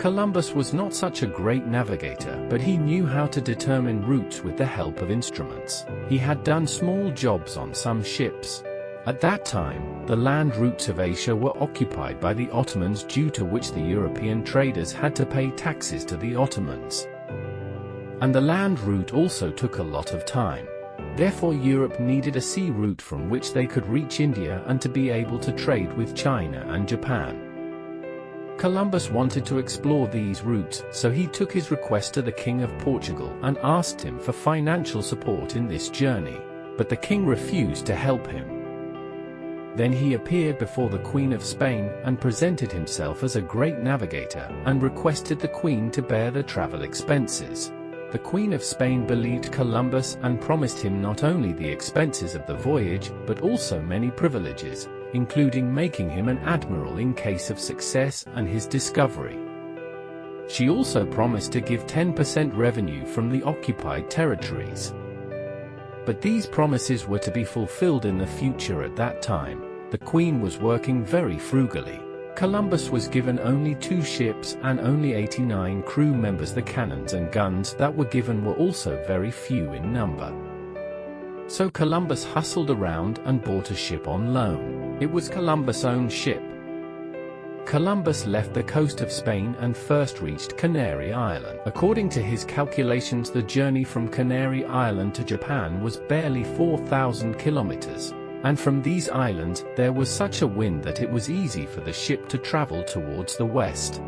Columbus was not such a great navigator, but he knew how to determine routes with the help of instruments. He had done small jobs on some ships. At that time, the land routes of Asia were occupied by the Ottomans, due to which the European traders had to pay taxes to the Ottomans. And the land route also took a lot of time. Therefore, Europe needed a sea route from which they could reach India and to be able to trade with China and Japan. Columbus wanted to explore these routes, so he took his request to the King of Portugal and asked him for financial support in this journey, but the king refused to help him. Then he appeared before the Queen of Spain and presented himself as a great navigator and requested the Queen to bear the travel expenses. The Queen of Spain believed Columbus and promised him not only the expenses of the voyage, but also many privileges, including making him an admiral in case of success and his discovery. She also promised to give 10% revenue from the occupied territories. But these promises were to be fulfilled in the future. At that time, the Queen was working very frugally. Columbus was given only 2 ships and only 89 crew members. The cannons and guns that were given were also very few in number. So Columbus hustled around and bought a ship on loan. It was Columbus' own ship. Columbus left the coast of Spain and first reached Canary Island. According to his calculations, the journey from Canary Island to Japan was barely 4,000 kilometers. And from these islands, there was such a wind that it was easy for the ship to travel towards the west.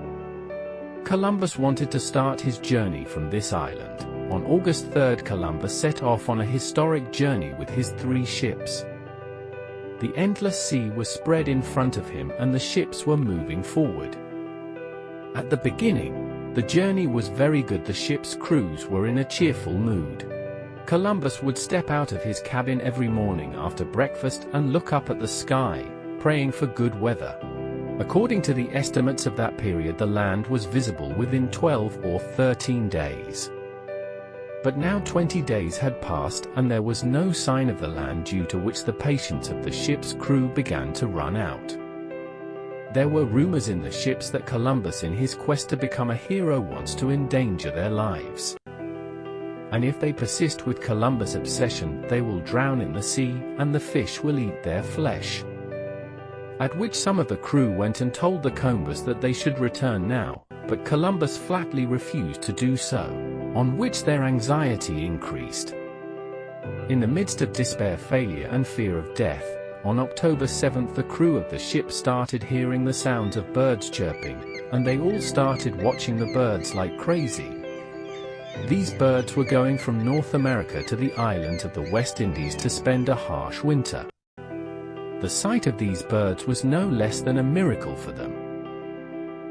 Columbus wanted to start his journey from this island. On August 3, Columbus set off on a historic journey with his 3 ships. The endless sea was spread in front of him and the ships were moving forward. At the beginning, the journey was very good. The ship's crews were in a cheerful mood. Columbus would step out of his cabin every morning after breakfast and look up at the sky, praying for good weather. According to the estimates of that period, the land was visible within 12 or 13 days. But now 20 days had passed and there was no sign of the land, due to which the patience of the ship's crew began to run out. There were rumors in the ships that Columbus, in his quest to become a hero, wants to endanger their lives. And if they persist with Columbus' obsession, they will drown in the sea, and the fish will eat their flesh. At which some of the crew went and told the Colmbus that they should return now, but Columbus flatly refused to do so, on which their anxiety increased. In the midst of despair, failure and fear of death, on October 7 the crew of the ship started hearing the sounds of birds chirping, and they all started watching the birds like crazy. These birds were going from North America to the islands of the West Indies to spend a harsh winter. The sight of these birds was no less than a miracle for them.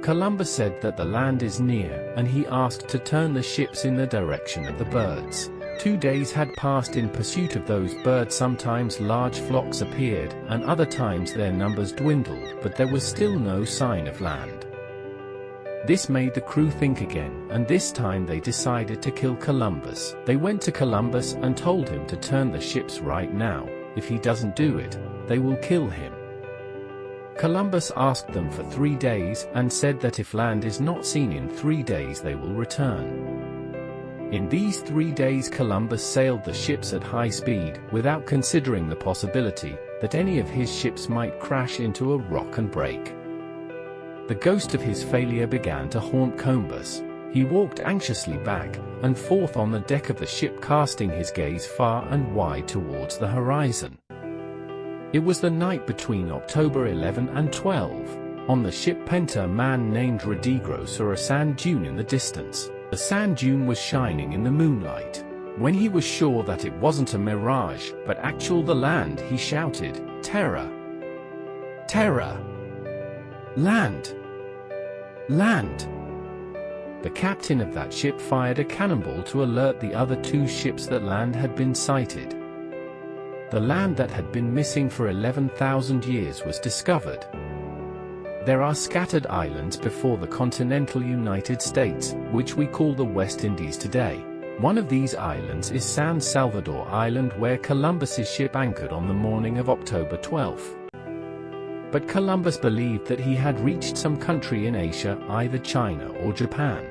Columbus said that the land is near, and he asked to turn the ships in the direction of the birds. 2 days had passed in pursuit of those birds. Sometimes large flocks appeared, and other times their numbers dwindled, but there was still no sign of land. This made the crew think again, and this time they decided to kill Columbus. They went to Columbus and told him to turn the ships right now. If he doesn't do it, they will kill him. Columbus asked them for 3 days and said that if land is not seen in 3 days, they will return. In these 3 days Columbus sailed the ships at high speed, without considering the possibility that any of his ships might crash into a rock and break. The ghost of his failure began to haunt Colmbus. He walked anxiously back and forth on the deck of the ship, casting his gaze far and wide towards the horizon. It was the night between October 11 and 12. On the ship Penta, a man named Rodrigo saw a sand dune in the distance. The sand dune was shining in the moonlight. When he was sure that it wasn't a mirage, but actual the land, he shouted, "Terror! Terror! Land! Land!" The captain of that ship fired a cannonball to alert the other 2 ships that land had been sighted. The land that had been missing for 11,000 years was discovered. There are scattered islands before the continental United States, which we call the West Indies today. One of these islands is San Salvador Island, where Columbus's ship anchored on the morning of October 12. but Columbus believed that he had reached some country in Asia, either China or Japan.